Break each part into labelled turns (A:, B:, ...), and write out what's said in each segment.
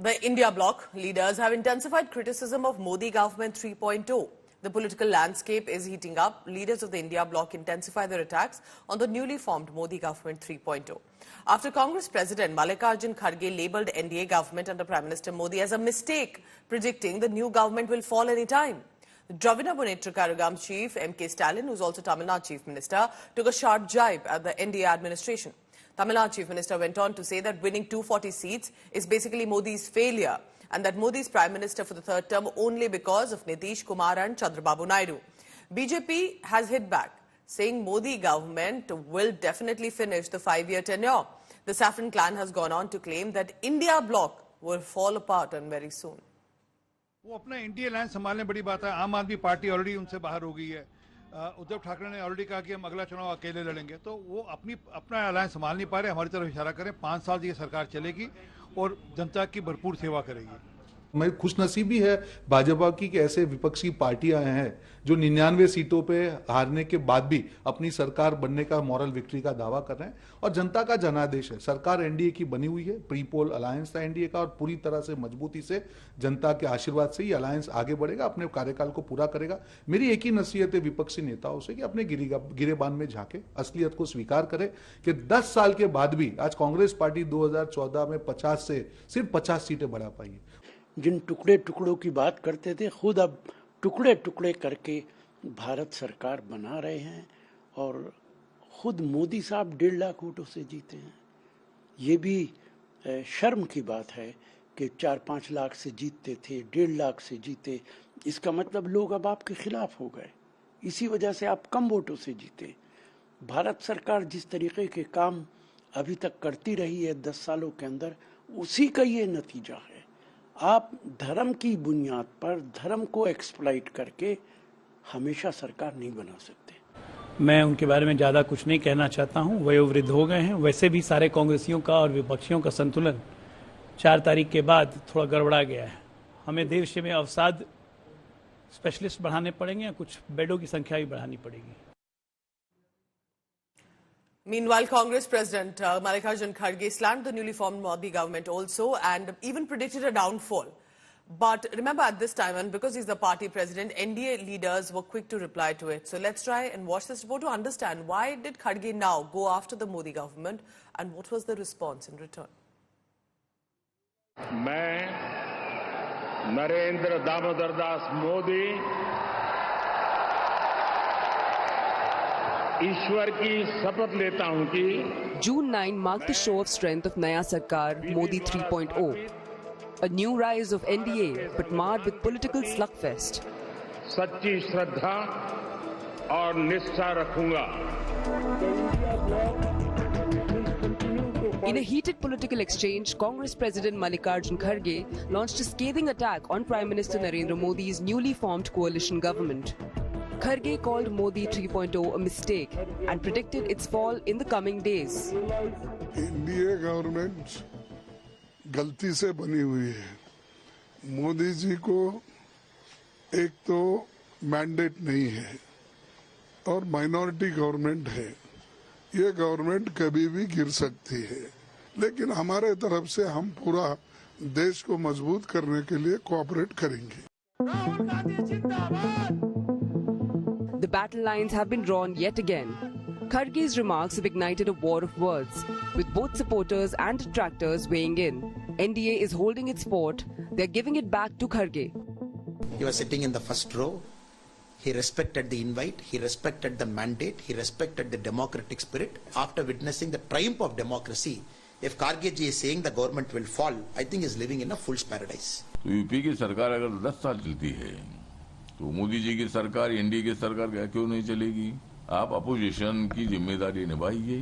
A: The India bloc leaders have intensified criticism of Modi government 3.0. The political landscape is heating up. Leaders of the India bloc intensify their attacks on the newly formed Modi government 3.0. After Congress President Mallikarjun Kharge labelled NDA government under Prime Minister Modi as a mistake, predicting the new government will fall any time. Dravida Munnetra Kazhagam chief M.K. Stalin, who is also Tamil Nadu chief minister, took a sharp jibe at the NDA administration. Tamil Nadu chief minister went on to say that winning 240 seats is basically Modi's failure and that Modi is prime minister for the third term only because of Nitish Kumar and Chandrababu Naidu. BJP has hit back, saying Modi government will definitely finish the 5-year tenure. The Saffron clan has gone on to claim that India bloc will fall apart and very soon.
B: वो अपना India line संभालने बड़ी बात है। आम आदमी party already उनसे बाहर हो गई है। उद्धव ठाकरे ने ऑलरेडी कहा कि हम अगला चुनाव अकेले लड़ेंगे, तो वो अपना अलायंस संभाल नहीं पा रहे। हमारी तरफ इशारा करें, 5 साल की सरकार चलेगी और जनता की भरपूर सेवा करेगी।
C: मैं खुशनसीबी है भाजपा की कि ऐसे विपक्षी पार्टियां हैं जो 99 सीटों पे हारने के बाद भी अपनी सरकार बनने का मॉरल विक्ट्री का दावा कर रहे हैं और जनता का जनादेश है। सरकार एनडीए की बनी हुई है, प्री पोल अलायंस था एनडीए का और पूरी तरह से मजबूती से जनता के आशीर्वाद से ही अलायंस आगे बढ़ेगा, अपने कार्यकाल को पूरा करेगा। मेरी एक ही नसीहत है विपक्षी नेताओं से कि अपने गिरेबान में झांके, असलियत को स्वीकार करे कि 10 साल के बाद भी आज कांग्रेस पार्टी 2014 में 50 से सिर्फ 50 सीटें बढ़ा पाई है।
D: जिन टुकड़े टुकड़ों की बात करते थे, खुद अब टुकड़े टुकड़े करके भारत सरकार बना रहे हैं और खुद मोदी साहब 1.5 लाख वोटों से जीते हैं। ये भी शर्म की बात है कि 4-5 लाख से जीतते थे, 1.5 लाख से जीते। इसका मतलब लोग अब आपके खिलाफ हो गए, इसी वजह से आप कम वोटों से जीते। भारत सरकार जिस तरीके के काम अभी तक करती रही है 10 सालों के अंदर, उसी का ये नतीजा है। आप धर्म की बुनियाद पर धर्म को एक्सप्लॉइट करके हमेशा सरकार नहीं बना सकते।
E: मैं उनके बारे में ज़्यादा कुछ नहीं कहना चाहता हूं, वयोवृद्ध हो गए हैं। वैसे भी सारे कांग्रेसियों का और विपक्षियों का संतुलन 4 तारीख के बाद थोड़ा गड़बड़ा गया है। हमें देश में अवसाद स्पेशलिस्ट बढ़ाने पड़ेंगे या कुछ बेडों की संख्या भी बढ़ानी पड़ेगी।
A: Meanwhile, Congress President Mallikarjun Kharge slammed the newly formed Modi government also and even predicted a downfall. But remember at this time, and because he's the party president, NDA leaders were quick to reply to it. So let's try and watch this report to understand why did Kharge now go after the Modi government and what was the response in return.
F: मैं नरेंद्र दामोदर दास मोदी ईश्वर की शपथ लेता हूं कि
G: June 9 marked the show of strength of Naya Sarkar, Modi 3.0. A new rise of NDA, but marred with political slugfest.
F: सच्ची श्रद्धा और निष्ठा रखूंगा।
G: In a heated political exchange, Congress President Mallikarjun Kharge launched a scathing attack on Prime Minister Narendra Modi's newly formed coalition government. Kharge called Modi 3.0 a mistake and predicted its fall in the coming days.
H: India government गलती से बनी हुई है। मोदी जी को एक तो mandate नहीं है और माइनॉरिटी गवर्नमेंट है। ये गवर्नमेंट कभी भी गिर सकती है, लेकिन हमारे तरफ से हम पूरा देश को मजबूत करने के लिए कोऑपरेट करेंगे।
G: The battle lines have been drawn yet again. Kharge's remarks have ignited a war of words, with both supporters and detractors weighing in. NDA is holding its fort. They're giving it back to Kharge.
I: He was sitting in the first row. He respected the invite. He respected the mandate. He respected the democratic spirit. After witnessing the triumph of democracy, if Kharge ji is saying the government will fall, I think he is living in a fool's paradise.
J: तो UP की सरकार अगर 10 साल चलती है तो मोदी जी की सरकार, एनडीए की सरकार क्या क्यों नहीं चलेगी? आप अपोजिशन की जिम्मेदारी निभाइए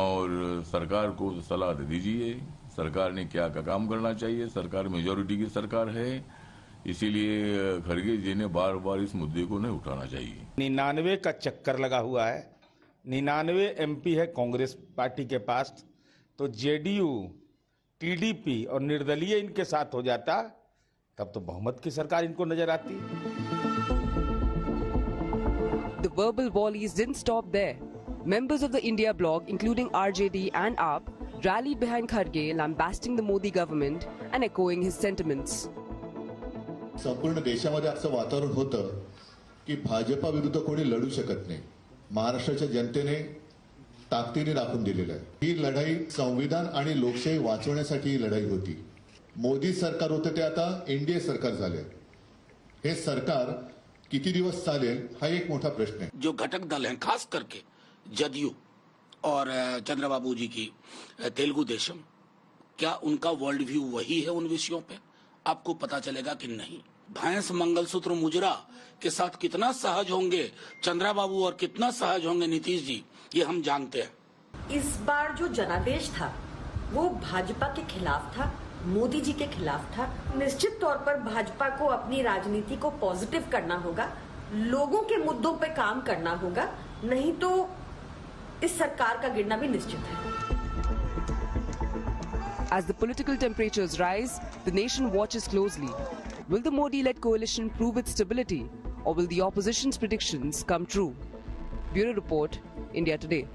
J: और सरकार को सलाह दे दीजिए सरकार ने क्या काम करना चाहिए। सरकार मेजॉरिटी की सरकार है, इसीलिए खड़गे जी ने बार बार इस मुद्दे को नहीं उठाना चाहिए।
K: 99 का चक्कर लगा हुआ है, 99 एमपी है कांग्रेस पार्टी के पास, तो जेडीयू, टीडीपी और निर्दलीय इनके साथ हो जाता तब तो बहुमत की सरकार इनको नजर आती।
G: The verbal volleys didn't stop there. Members of the India bloc, including RJD and AAP, rallied behind Kharge, lambasting the Modi government and echoing his sentiments.
L: संपूर्ण देशामध्ये असं वातावरण होतं की भाजपा विरुद्ध कोणी लढू शकत नाही. महाराष्ट्राच्या जनतेने ताकदीने दाखवून दिलेलं आहे. ही लढाई संविधान आणि लोकशाही वाचवण्यासाठी ही लढाई होती. मोदी सरकार होतं ते आता एनडीए सरकार झाले. हे सरकार किती दिवस चालेल हा एक मोठा प्रश्न है.
M: जो घटक दल हैं, खास करके जदयू और चंद्रबाबू जी की तेलुगु देशम, क्या उनका वर्ल्ड व्यू वही है उन विषयों पे? आपको पता चलेगा कि नहीं. भैंस मंगलसूत्र मुजरा के साथ कितना सहज होंगे चंद्रबाबू और कितना सहज होंगे नीतीश जी, ये हम जानते हैं.
N: इस बार जो जनादेश था वो भाजपा के खिलाफ था, मोदी जी के खिलाफ था. निश्चित तौर पर भाजपा को अपनी राजनीति को पॉजिटिव करना होगा, लोगों के मुद्दों पे काम करना होगा, नहीं तो इस सरकार का गिरना भी निश्चित है.
G: As the political temperatures rise, the nation watches closely. Will the Modi-led coalition prove its stability, or will the opposition's predictions come true? Bureau Report, India Today.